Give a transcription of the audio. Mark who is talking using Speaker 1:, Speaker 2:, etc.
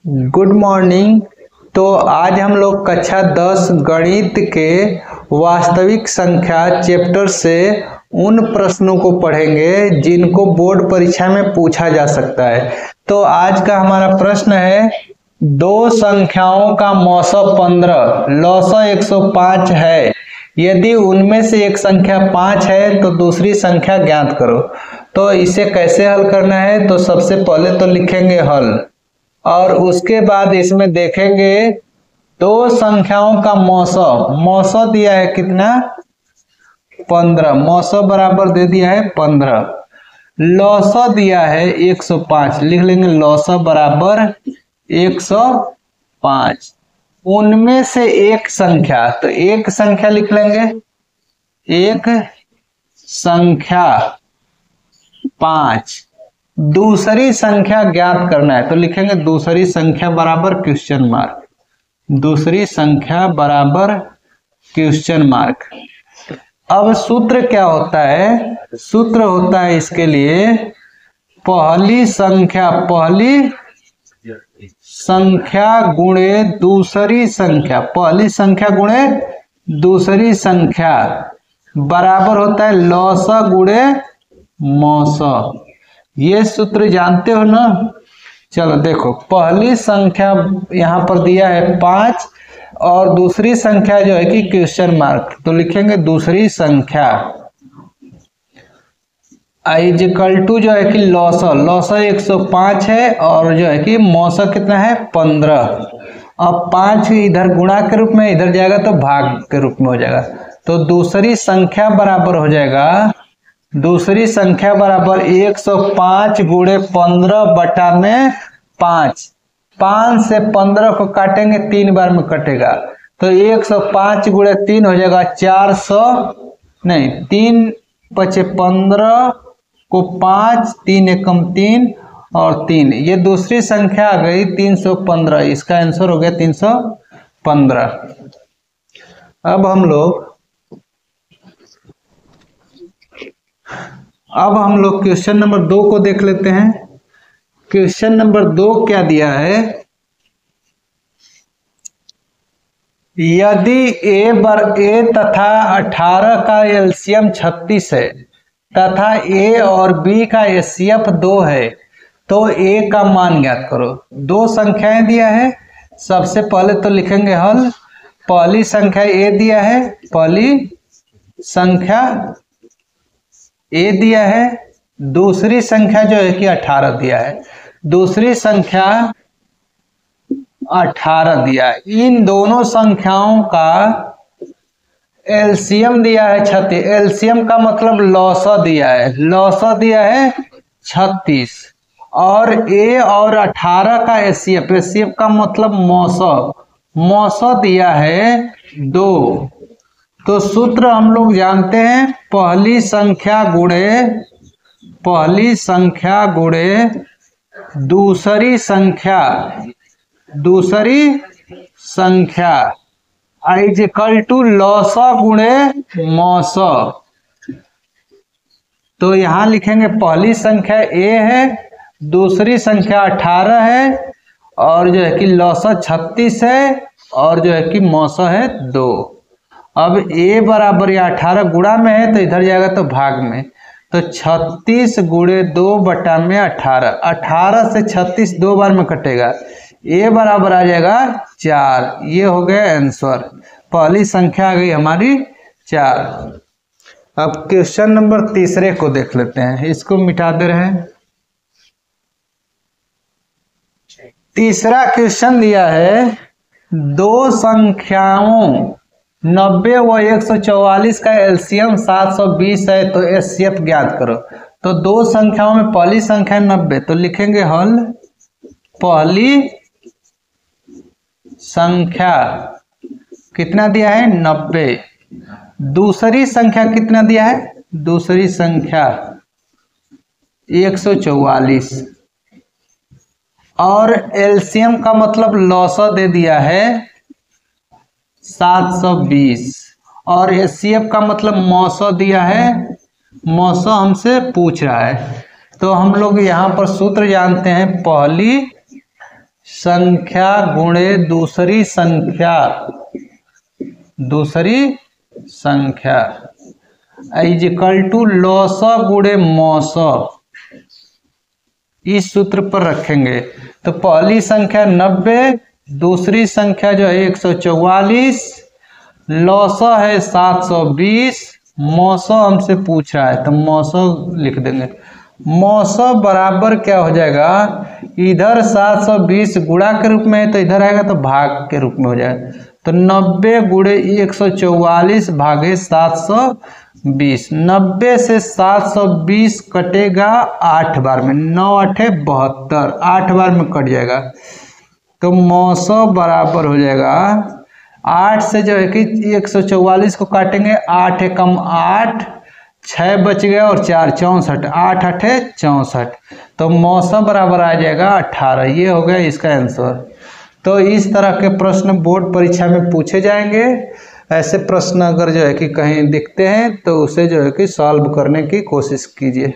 Speaker 1: Good morning. तो आज हम लोग कक्षा 10 गणित के वास्तविक संख्या चैप्टर से उन प्रश्नों को पढ़ेंगे जिनको बोर्ड परीक्षा में पूछा जा सकता है। तो आज का हमारा प्रश्न है, दो संख्याओं का मौसम 15 लौसा 105 है। यदि उनमें से एक संख्या 5 है तो दूसरी संख्या ज्ञात करो। तो इसे कैसे हल करना है, तो सबसे पहले तो लिखेंगे हल और उसके बाद इसमें देखेंगे दो संख्याओं का मौसम दिया है कितना, 15। मौसम बराबर दे दिया है 15। लौसा दिया है 105, लिख लेंगे लौसा बराबर 105। उनमें से एक संख्या, तो एक संख्या लिख लेंगे, एक संख्या 5। दूसरी संख्या ज्ञात करना है तो लिखेंगे दूसरी संख्या बराबर क्वेश्चन मार्क, दूसरी संख्या बराबर क्वेश्चन मार्क। अब सूत्र क्या होता है, सूत्र होता है इसके लिए पहली संख्या गुणे दूसरी संख्या, पहली संख्या गुणे दूसरी संख्या बराबर होता है लौसा गुणे मौसा। ये सूत्र जानते हो ना। चलो देखो, पहली संख्या यहाँ पर दिया है 5 और दूसरी संख्या जो है कि क्वेश्चन मार्क, तो लिखेंगे दूसरी संख्या इक्वल टू जो है कि लौसा 105 है और जो है कि मौसा कितना है 15। अब 5 इधर गुणा के रूप में इधर जाएगा तो भाग के रूप में हो जाएगा, तो दूसरी संख्या बराबर हो जाएगा, दूसरी संख्या बराबर 105 गुणे 15 बटा में 5। 5 से 15 को काटेंगे 3 बार में कटेगा, तो 105 गुणे 3 हो जाएगा 400, नहीं 3 पचे 15 को 5, 3 एकम 3 और 3, ये दूसरी संख्या आ गई 315। इसका आंसर हो गया 315। अब हम लोग क्वेश्चन नंबर 2 को देख लेते हैं। क्वेश्चन नंबर 2 क्या दिया है, यदि ए तथा 18 का एलसीएम 36 है तथा ए और बी का एचसीएफ 2 है तो ए का मान ज्ञात करो। दो संख्याएं दिया है, सबसे पहले तो लिखेंगे हल। पहली संख्या ए दिया है, पहली संख्या ए दिया है, दूसरी संख्या जो है कि 18 दिया है, दूसरी संख्या 18 दिया है। इन दोनों संख्याओं का एलसीएम दिया है 36, एलसीएम का मतलब लौसा दिया है, लौसा दिया है 36 और ए और 18 का एचसीएफ, एचसीएफ का मतलब मौसा दिया है 2। तो सूत्र हम लोग जानते हैं, पहली संख्या गुणे दूसरी संख्या इक्वल टू लौसा गुणे मौसा। तो यहां लिखेंगे पहली संख्या ए है, दूसरी संख्या 18 है और जो है कि लौसा 36 है और जो है कि मौसा है 2। अब ए बराबर या 18 गुणा में है तो इधर जाएगा तो भाग में, तो 36 गुणे 2 बटा में 18, 18 से 36 2 बार में कटेगा, ए बराबर आ जाएगा 4। ये हो गया आंसर, पहली संख्या आ गई हमारी 4। अब क्वेश्चन नंबर 3 को देख लेते हैं, इसको मिटा दे रहे हैं। तीसरा क्वेश्चन दिया है, दो संख्याओं 90 व 144 का एलसीएम 720 है तो एचसीएफ ज्ञात करो। तो दो संख्याओं में पहली संख्या 90, तो लिखेंगे हल। पहली संख्या कितना दिया है 90, दूसरी संख्या कितना दिया है, दूसरी संख्या 144 और एलसीएम का मतलब लौसा दे दिया है 720 और एचसीएफ का मतलब मौसा दिया है, मौसा हमसे पूछ रहा है। तो हम लोग यहाँ पर सूत्र जानते हैं, पहली संख्या गुणे दूसरी संख्या इज इक्वल टू लॉस गुणे मौस। इस सूत्र पर रखेंगे तो पहली संख्या 90, दूसरी संख्या जो है 144, लॉसा है 720, मौसौ हमसे पूछ रहा है तो मौसौ लिख देंगे। मौसौ बराबर क्या हो जाएगा, इधर 720 गुणा के रूप में है तो इधर आएगा तो भाग के रूप में हो जाएगा। तो 90 गुणे 144 भागे 720, 90 से 720 कटेगा 8 बार में, 9 8 72, 8 बार में कट जाएगा। तो मौसौ बराबर हो जाएगा 8 से जो है कि 144 को काटेंगे, 8 एकम 8, 6 बच गया और 4 64, 8 8 64, तो मौसम बराबर आ जाएगा 18। ये हो गया इसका आंसर। तो इस तरह के प्रश्न बोर्ड परीक्षा में पूछे जाएंगे। ऐसे प्रश्न अगर जो है कि कहीं दिखते हैं तो उसे जो है कि सॉल्व करने की कोशिश कीजिए।